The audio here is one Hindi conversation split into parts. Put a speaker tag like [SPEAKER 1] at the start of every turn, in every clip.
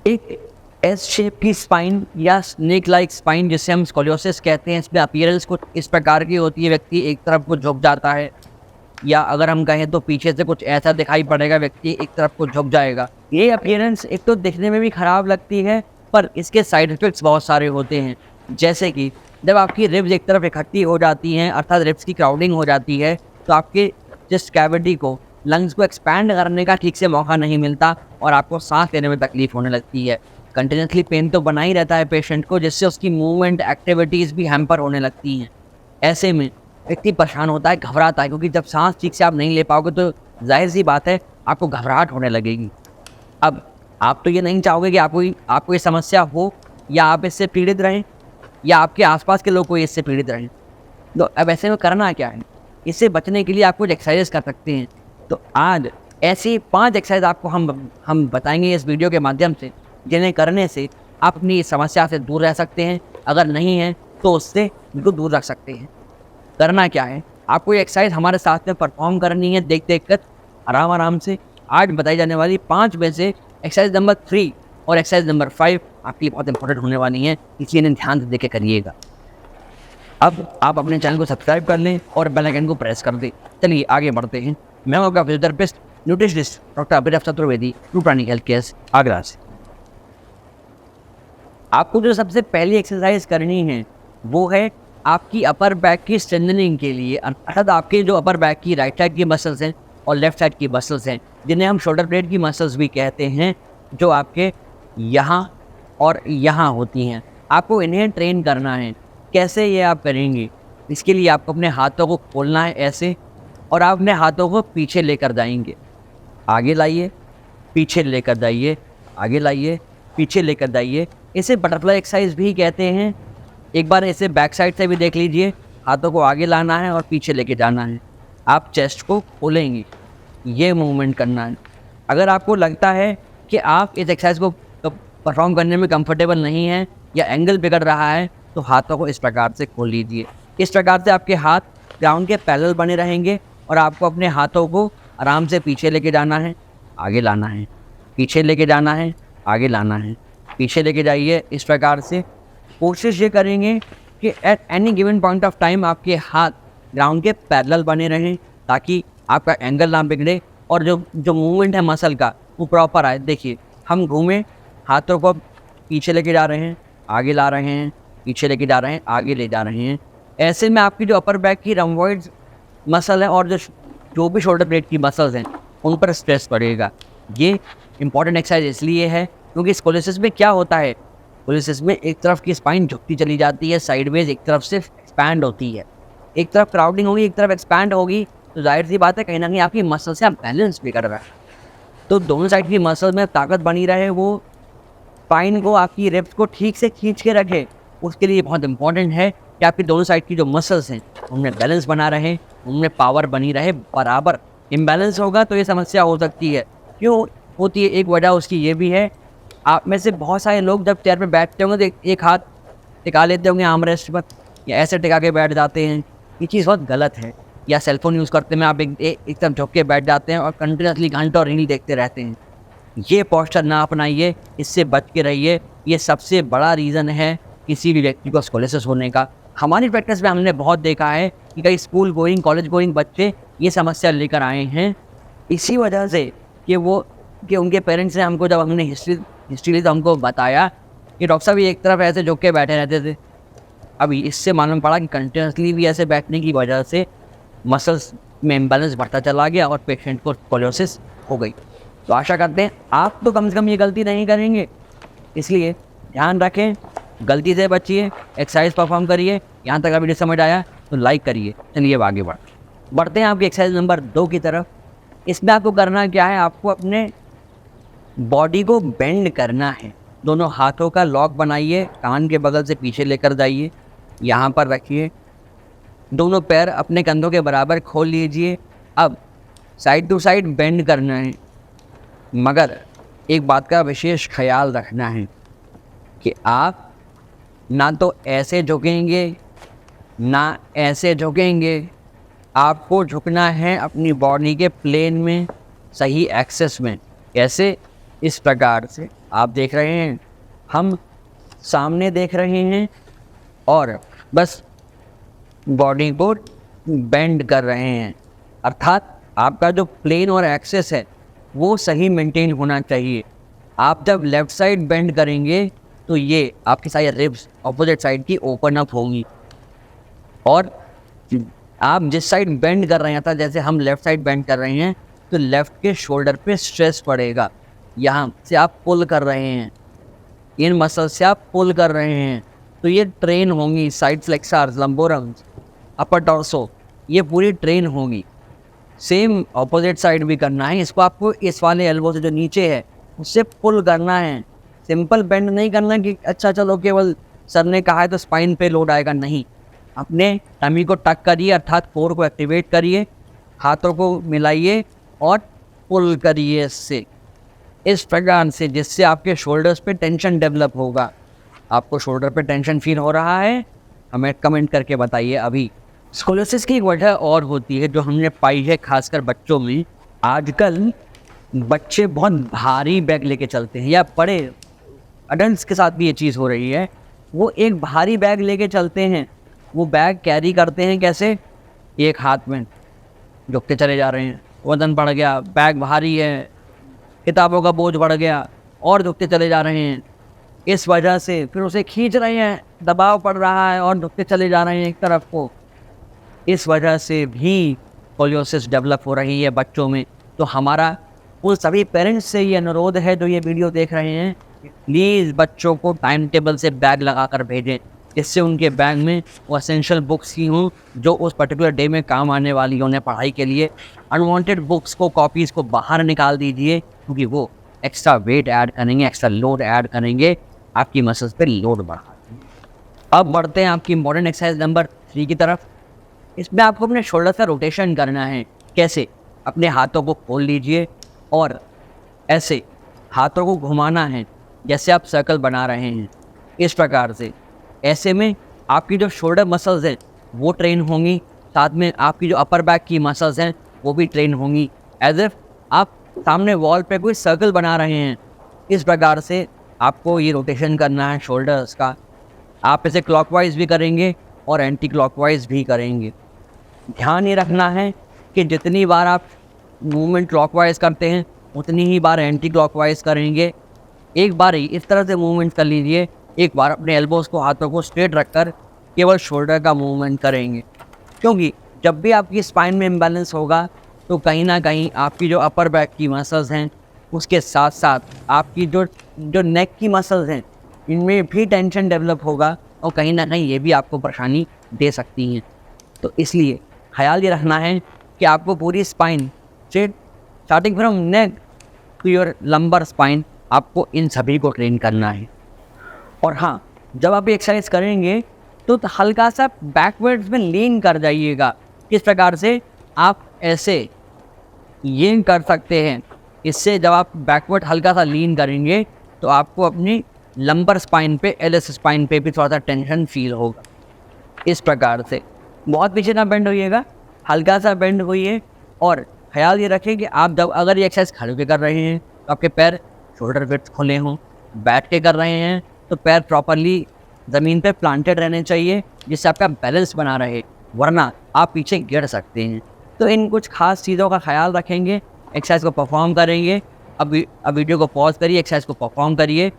[SPEAKER 1] एक एस शेप की स्पाइन या स्नेक लाइक स्पाइन जिसे हम स्कोलियोसिस कहते हैं, इसमें अपीयरेंस कुछ इस प्रकार की होती है, व्यक्ति एक तरफ को झुक जाता है, या अगर हम कहें तो पीछे से कुछ ऐसा दिखाई पड़ेगा, व्यक्ति एक तरफ को झुक जाएगा। ये अपीयरेंस एक तो दिखने में भी खराब लगती है, पर इसके साइड इफेक्ट्स बहुत सारे होते हैं। जैसे कि जब आपकी रिब्स एक तरफ इकट्ठी हो जाती हैं, अर्थात रिब्स की क्राउडिंग हो जाती है, तो आपके चेस्ट कैविटी को, लंग्स को एक्सपैंड करने का ठीक से मौका नहीं मिलता और आपको सांस लेने में तकलीफ होने लगती है। कंटिन्यूसली पेन तो बना ही रहता है पेशेंट को, जिससे उसकी मूवमेंट एक्टिविटीज़ भी हैम्पर होने लगती हैं। ऐसे में व्यक्ति परेशान होता है, घबराता है, क्योंकि जब सांस ठीक से आप नहीं ले पाओगे तो जाहिर सी बात है आपको घबराहट होने लगेगी। अब आप तो ये नहीं चाहोगे कि आपको ये समस्या हो, या आप इससे पीड़ित रहें, या आपके आसपास के लोग कोई इससे पीड़ित रहें। तो अब ऐसे में करना क्या है? इससे बचने के लिए आप कुछ एक्सरसाइज कर सकते हैं। तो आज ऐसी 5 एक्सरसाइज आपको हम बताएंगे इस वीडियो के माध्यम से, जिन्हें करने से आप अपनी इस समस्या से दूर रह सकते हैं। अगर नहीं है तो उससे बिल्कुल दूर रख सकते हैं। करना क्या है? आपको ये एक्सरसाइज हमारे साथ में परफॉर्म करनी है, देख कर आराम से। आज बताई जाने वाली 5 में से एक्सरसाइज नंबर 3 और एक्सरसाइज नंबर 5 आपके लिए बहुत इंपॉर्टेंट होने वाली हैं, इसलिए इन्हें ध्यान से देख के करिएगा। अब आप अपने चैनल को सब्सक्राइब कर लें और बेल आइकन को प्रेस कर दें। चलिए आगे बढ़ते हैं। मैं हूं आपका physiotherapist nutritionist doctor Abhinav Chaturvedi, true Pranic health care, Agra से। आपको जो सबसे पहली एक्सरसाइज करनी है वो है आपकी अपर बैक की स्ट्रेंथनिंग के लिए, अर्थात आपके जो अपर बैक की राइट साइड की मसल्स हैं और लेफ्ट साइड की मसल्स हैं, जिन्हें हम शोल्डर ब्लेड की मसल्स भी कहते हैं, जो आपके यहाँ और यहाँ होती हैं। आपको इन्हें ट्रेन करना है। कैसे ये आप करेंगे? इसके लिए आपको अपने हाथों को खोलना है ऐसे, और आप अपने हाथों को पीछे लेकर जाएंगे। आगे लाइए, पीछे लेकर जाइए, आगे लाइए, पीछे लेकर जाइए। इसे बटरफ्लाई एक्सरसाइज भी कहते हैं। एक बार इसे बैक साइड से भी देख लीजिए। हाथों को आगे लाना है और पीछे लेके जाना है। आप चेस्ट को खोलेंगे, ये मूवमेंट करना है। अगर आपको लगता है कि आप इस एक्सरसाइज को परफॉर्म करने में कंफर्टेबल नहीं हैं या एंगल बिगड़ रहा है, तो हाथों को इस प्रकार से खोल लीजिए। इस प्रकार से आपके हाथ ग्राउंड के पैरेलल बने रहेंगे और आपको अपने हाथों को आराम से पीछे लेके जाना है, आगे लाना है, पीछे लेके जाना है, आगे लाना है, पीछे लेके जाइए। इस प्रकार से कोशिश ये करेंगे कि at any given point of time आपके हाथ ग्राउंड के पैरेलल बने रहें, ताकि आपका एंगल ना बिगड़े और जो मूवमेंट है मसल का वो प्रॉपर आए। देखिए, हम घूमे, हाथों को पीछे लेके जा रहे हैं, आगे ला रहे हैं, पीछे लेके जा रहे हैं, आगे ले जा रहे हैं। ऐसे में आपकी जो अपर बैक की रम्बॉइड मसल है और जो भी शोल्डर ब्लेड की मसल्स हैं, उन पर स्ट्रेस पड़ेगा। ये इंपॉर्टेंट एक्सरसाइज इसलिए है क्योंकि स्कोलियोसिस में क्या होता है, स्कोलियोसिस में एक तरफ की स्पाइन झुकती चली जाती है साइडवेज, एक तरफ से एक्सपैंड होती है। एक तरफ क्राउडिंग होगी, एक तरफ एक्सपैंड होगी, तो जाहिर सी बात है कहीं ना कहीं आपकी मसल से आप बैलेंस भी कर रहा है। तो दोनों साइड की मसल में ताकत बनी रहे, वो स्पाइन को, आपकी रिब्स को ठीक से खींच के रखे। उसके लिए बहुत इंपॉर्टेंट है कि आपकी दोनों साइड की जो मसल्स हैं उनमें बैलेंस बना रहे, उनमें पावर बनी रहे बराबर। इम्बैलेंस होगा तो ये समस्या हो सकती है। क्यों होती है? एक वजह उसकी ये भी है, आप में से बहुत सारे लोग जब चेयर पे बैठते होंगे तो एक हाथ टिका लेते होंगे आर्म रेस्ट पर, या ऐसे टिका के बैठ जाते हैं। ये चीज़ बहुत गलत है। या सेलफोन यूज़ करते में आप एकदम झुक के बैठ जाते हैं और कंटिन्यूसली घंटों रील देखते रहते हैं। ये पोस्चर ना अपनाइए, इससे बच के रहिए। ये सबसे बड़ा रीज़न है किसी भी व्यक्ति को स्कोलियोसिस होने का। हमारी प्रैक्टिस में हमने बहुत देखा है कि कई स्कूल गोइंग, कॉलेज गोइंग बच्चे ये समस्या लेकर आए हैं, इसी वजह से कि उनके पेरेंट्स ने हमको, जब हमने हिस्ट्री ली तो हमको बताया कि डॉक्टर साहब ये एक तरफ ऐसे झुक के बैठे रहते थे। अभी इससे मालूम पड़ा कि कंटिन्यूसली भी ऐसे बैठने की वजह से मसल्स में इम्बैलेंस बढ़ता चला गया और पेशेंट को स्कोलियोसिस हो गई। तो आशा करते हैं आप तो कम से कम ये गलती नहीं करेंगे, इसलिए ध्यान रखें, गलती से बचिए, एक्सरसाइज परफॉर्म करिए। यहाँ तक वीडियो समझ आया तो लाइक करिए। चलिए अब आगे बढ़ते हैं आपकी एक्सरसाइज नंबर 2 की तरफ। इसमें आपको करना क्या है? आपको अपने बॉडी को बेंड करना है। दोनों हाथों का लॉक बनाइए, कान के बगल से पीछे लेकर जाइए, यहाँ पर रखिए। दोनों पैर अपने कंधों के बराबर खोल लीजिए। अब साइड टू साइड बेंड करना है, मगर एक बात का विशेष ख्याल रखना है कि आप ना तो ऐसे झुकेंगे ना ऐसे झुकेंगे। आपको झुकना है अपनी बॉडी के प्लेन में, सही एक्सेस में। ऐसे इस प्रकार से आप देख रहे हैं, हम सामने देख रहे हैं और बस बॉडी को बेंड कर रहे हैं, अर्थात आपका जो प्लेन और एक्सेस है वो सही मेंटेन होना चाहिए। आप जब लेफ़्ट साइड बेंड करेंगे तो ये आपकी सारी रिब्स ऑपोजिट साइड की ओपन अप होंगी, और आप जिस साइड बेंड कर रहे हैं, था जैसे हम लेफ़्ट साइड बेंड कर रहे हैं तो लेफ़्ट के शोल्डर पे स्ट्रेस पड़ेगा। यहाँ से आप पुल कर रहे हैं, इन मसल से आप पुल कर रहे हैं, तो ये ट्रेन होंगी साइड फ्लेक्सर्स, लंबोरम्स, अपर टॉर्सो, ये पूरी ट्रेन होंगी। सेम ऑपोजिट साइड भी करना है, इसको आपको इस वाले एल्बो से जो नीचे है उससे पुल करना है। सिंपल बेंड नहीं करना कि अच्छा चलो केवल सर ने कहा है तो स्पाइन पे लोड आएगा, नहीं। अपने टमी को टक करिए, अर्थात कोर को एक्टिवेट करिए, हाथों को मिलाइए और पुल करिए इससे, इस प्रकार से, जिससे आपके शोल्डर्स पे टेंशन डेवलप होगा। आपको शोल्डर पे टेंशन फील हो रहा है, हमें कमेंट करके बताइए अभी। स्कोलियोसिस की एक वजह और होती है जो हमने पाई है, खासकर बच्चों में। आजकल बच्चे बहुत भारी बैग लेके चलते हैं, या बड़े अडल्ट्स के साथ भी ये चीज़ हो रही है। वो एक भारी बैग लेके चलते हैं, वो बैग कैरी करते हैं कैसे, एक हाथ में झुकते चले जा रहे हैं, वजन बढ़ गया, बैग भारी है, किताबों का बोझ बढ़ गया, और झुकते चले जा रहे हैं। इस वजह से फिर उसे खींच रहे हैं, दबाव पड़ रहा है और झुकते चले जा रहे हैं एक तरफ को। इस वजह से भी स्कोलियोसिस डेवलप हो रही है बच्चों में। तो हमारा उन सभी पेरेंट्स से ये अनुरोध है जो ये वीडियो देख रहे हैं, प्लीज़ बच्चों को टाइम टेबल से बैग लगा कर भेजें, जिससे उनके बैग में वो एसेंशियल बुक्स ही हों जो उस पर्टिकुलर डे में काम आने वाली हों पढ़ाई के लिए। अनवांटेड बुक्स को, कॉपीज़ को बाहर निकाल दीजिए, क्योंकि वो एक्स्ट्रा वेट ऐड करेंगे, एक्स्ट्रा लोड ऐड करेंगे, आपकी मसल्स पे लोड बढ़ा देंगे। अब बढ़ते हैं आपकी मॉडर्न एक्सरसाइज नंबर 3 की तरफ। इसमें आपको अपने शोल्डर का रोटेशन करना है। कैसे? अपने हाथों को खोल लीजिए और ऐसे हाथों को घुमाना है जैसे आप सर्कल बना रहे हैं, इस प्रकार से। ऐसे में आपकी जो शोल्डर मसल्स हैं वो ट्रेन होंगी, साथ में आपकी जो अपर बैक की मसल्स हैं वो भी ट्रेन होंगी, एज इफ आप सामने वॉल पे कोई सर्कल बना रहे हैं। इस प्रकार से आपको ये रोटेशन करना है शोल्डर्स का। आप इसे क्लॉकवाइज भी करेंगे और एंटी क्लॉकवाइज भी करेंगे। ध्यान ये रखना है कि जितनी बार आप मूवमेंट क्लॉकवाइज करते हैं उतनी ही बार एंटी क्लॉकवाइज करेंगे। एक बार ही इस तरह से मूवमेंट कर लीजिए, एक बार अपने एल्बोज़ को, हाथों को स्ट्रेट रखकर केवल शोल्डर का मूवमेंट करेंगे, क्योंकि जब भी आपकी स्पाइन में इम्बैलेंस होगा तो कहीं ना कहीं आपकी जो अपर बैक की मसल्स हैं उसके साथ साथ आपकी जो नेक की मसल्स हैं इनमें भी टेंशन डेवलप होगा, और कहीं ना कहीं ये भी आपको परेशानी दे सकती हैं। तो इसलिए ख्याल ये रखना है कि आपको पूरी spine, starting from neck to your lumbar spine, आपको इन सभी को ट्रेन करना है। और हाँ, जब आप एक्सरसाइज करेंगे तो हल्का सा बैकवर्ड्स में लीन कर जाइएगा। किस प्रकार से? आप ऐसे ये कर सकते हैं। इससे जब आप बैकवर्ड हल्का सा लीन करेंगे तो आपको अपनी लंबर स्पाइन पे, एलएस स्पाइन पे भी थोड़ा सा टेंशन फील होगा। इस प्रकार से बहुत पीछे ना बेंड होइएगा, हल्का सा बेंड होइए। और ख्याल ये रखें कि आप जब अगर ये एक्सरसाइज खड़े होकर कर रहे हैं तो आपके पैर शोल्डर विड्थ खुले हों, बैठ के कर रहे हैं तो पैर प्रॉपरली ज़मीन पे प्लांटेड रहने चाहिए, जिससे आपका बैलेंस बना रहे, वरना आप पीछे गिर सकते हैं। तो इन कुछ खास चीज़ों का ख्याल रखेंगे, एक्सरसाइज को परफॉर्म करेंगे। अब वीडियो को पॉज करिए, एक्सरसाइज को परफॉर्म करिए।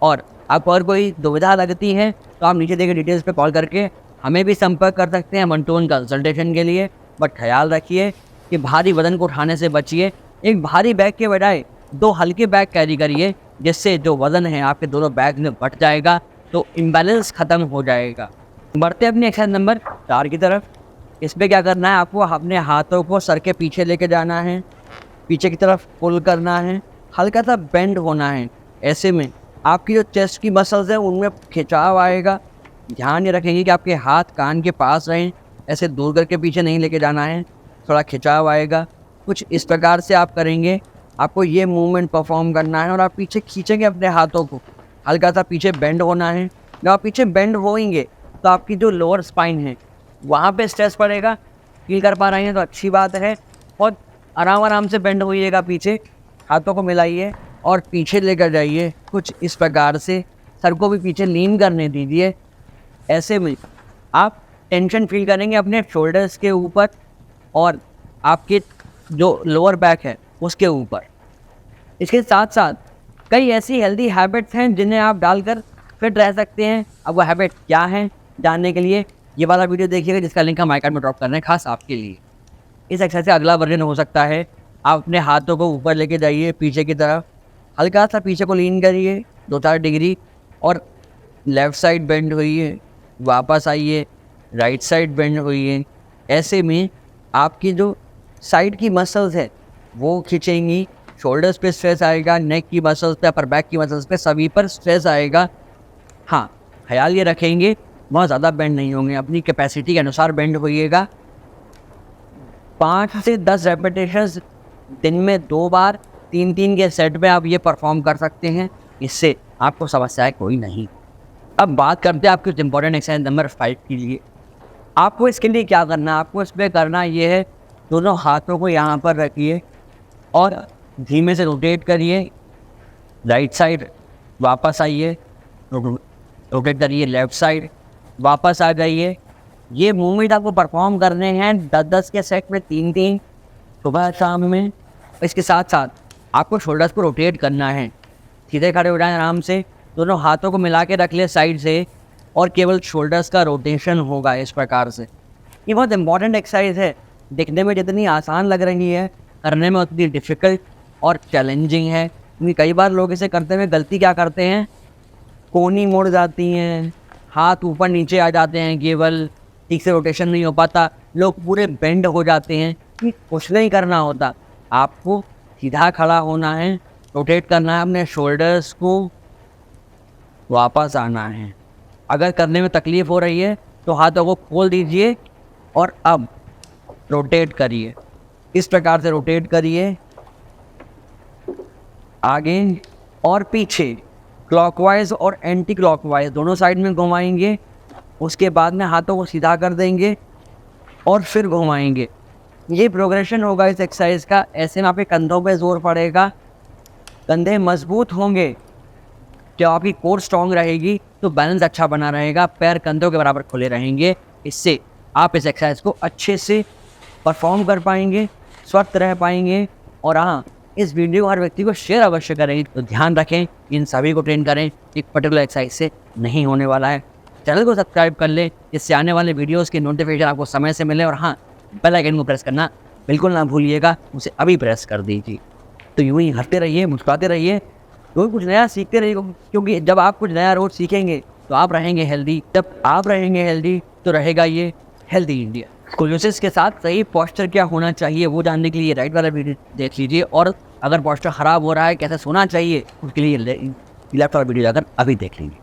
[SPEAKER 1] और आपको अगर कोई दुविधा लगती है तो आप नीचे दिए गए डिटेल्स पे कॉल करके हमें भी संपर्क कर सकते हैं 1-to-1 कंसल्टेशन के लिए। बट ख्याल रखिए कि भारी वजन को उठाने से बचिए। एक भारी बैग के बजाय 2 हल्के बैग कैरी करिए, जिससे जो वज़न है आपके दोनों बैग में बट जाएगा, तो इम्बैलेंस ख़त्म हो जाएगा। बढ़ते अपनी एक्सरसाइज नंबर 4 की तरफ। इसमें क्या करना है? आपको अपने हाथों को सर के पीछे लेके जाना है, पीछे की तरफ पुल करना है, हल्का सा बेंड होना है। ऐसे में आपकी जो चेस्ट की मसल्स हैं उनमें खिंचाव आएगा। ध्यान ये रखेंगे कि आपके हाथ कान के पास रहें, ऐसे दूर करके पीछे नहीं लेके जाना है, थोड़ा खिंचाव आएगा। कुछ इस प्रकार से आप करेंगे, आपको ये मूवमेंट परफॉर्म करना है और आप पीछे खींचेंगे अपने हाथों को, हल्का सा पीछे बेंड होना है। जब आप पीछे बेंड होएंगे तो आपकी जो लोअर स्पाइन है वहाँ पे स्ट्रेस पड़ेगा। फील कर पा रहे हैं तो अच्छी बात है। और आराम आराम से बेंड होइएगा, पीछे हाथों को मिलाइए और पीछे लेकर जाइए कुछ इस प्रकार से। सर को भी पीछे लीन करने दीजिए। ऐसे में आप टेंशन फील करेंगे अपने शोल्डर्स के ऊपर और आपके जो लोअर बैक है उसके ऊपर। इसके साथ साथ कई ऐसी हेल्दी हैबिट्स हैं जिन्हें आप डालकर फिट रह सकते हैं। अब वो हैबिट क्या हैं जानने के लिए ये वाला वीडियो देखिएगा, जिसका लिंक हम आई कार्ड में ड्रॉप कर रहे हैं खास आपके लिए। इस एक्सरसाइज का अगला वर्जन हो सकता है, आप अपने हाथों को ऊपर लेके जाइए पीछे की तरफ, हल्का सा पीछे को लीन करिए 2-4 डिग्री और लेफ़्ट साइड बेंड होइए, वापस आइए, राइट साइड बेंड होइए। ऐसे में आपकी जो साइड की मसल्स है वो खिंचेंगी, शोल्डर्स पे स्ट्रेस आएगा, नेक की मसल्स पे, अपर बैक की मसल्स पे, सभी पर स्ट्रेस आएगा। हाँ, ख्याल ये रखेंगे बहुत ज़्यादा बेंड नहीं होंगे, अपनी कैपेसिटी के अनुसार बेंड होइएगा। 5 से 10 रेपिटेशंस दिन में 2 बार 3-3 के सेट में आप ये परफॉर्म कर सकते हैं, इससे आपको समस्याएं कोई नहीं। अब बात करते हैं आपके इम्पॉर्टेंट एक्सरसाइज नंबर 5 के लिए। आपको इसके लिए क्या करना है, आपको इसमें करना ये है, दोनों हाथों को यहाँ पर रखिए और धीमे से रोटेट करिए राइट साइड, वापस आइए, रोटेट करिए लेफ़्ट साइड, वापस आ जाइए। ये मूवमेंट आपको परफॉर्म करने हैं 10-10 के सेट में 3-3 सुबह शाम में। इसके साथ साथ आपको शोल्डर्स को रोटेट करना है। सीधे खड़े हो जाएं आराम से, दोनों हाथों को मिला के रख ले साइड से और केवल शोल्डर्स का रोटेशन होगा इस प्रकार से। ये बहुत इंपॉर्टेंट एक्सरसाइज है, दिखने में जितनी आसान लग रही है करने में उतनी डिफ़िकल्ट और चैलेंजिंग है। क्योंकि कई बार लोग इसे करते हुए गलती क्या करते हैं, कोहनी मुड़ जाती हैं, हाथ ऊपर नीचे आ जाते हैं, केवल ठीक से रोटेशन नहीं हो पाता, लोग पूरे बेंड हो जाते हैं। कि कुछ नहीं करना होता, आपको सीधा खड़ा होना है, रोटेट करना है अपने शोल्डर्स को, वापस आना है। अगर करने में तकलीफ़ हो रही है तो हाथों को खोल दीजिए और अब रोटेट करिए, इस प्रकार से रोटेट करिए आगे और पीछे, क्लॉकवाइज और एंटी क्लॉकवाइज दोनों साइड में घुमाएंगे। उसके बाद में हाथों को सीधा कर देंगे और फिर घुमाएंगे। ये प्रोग्रेशन होगा इस एक्सरसाइज का। ऐसे में आपके कंधों पे जोर पड़ेगा, कंधे मजबूत होंगे, जब आपकी कोर स्ट्रॉन्ग रहेगी तो बैलेंस अच्छा बना रहेगा, पैर कंधों के बराबर खुले रहेंगे। इससे आप इस एक्सरसाइज को अच्छे से परफॉर्म कर पाएंगे, स्वस्थ रह पाएंगे। और हाँ, इस वीडियो को हर व्यक्ति को शेयर अवश्य करें। तो ध्यान रखें, इन सभी को ट्रेन करें, एक पर्टिकुलर एक्सरसाइज से नहीं होने वाला है। चैनल को सब्सक्राइब कर लें, जिससे आने वाले वीडियोज़ की नोटिफिकेशन आपको समय से मिले। और हाँ, बेल आइकन को प्रेस करना बिल्कुल ना भूलिएगा, उसे अभी प्रेस कर दीजिए। तो यूँ ही हंसते रहिए, मुस्कुराते रहिए, रोज़ कुछ नया सीखते रहिए। क्योंकि जब आप कुछ नया रोज़ सीखेंगे तो आप रहेंगे हेल्दी, जब आप रहेंगे हेल्दी तो रहेगा ये हेल्दी इंडिया। स्कोलियोसिस के साथ सही पोस्चर क्या होना चाहिए वो जानने के लिए राइट वाला वीडियो देख लीजिए। और अगर पोस्चर ख़राब हो रहा है, कैसे सोना चाहिए, उसके लिए लेफ्ट वाला वीडियो जाकर अभी देख लीजिए।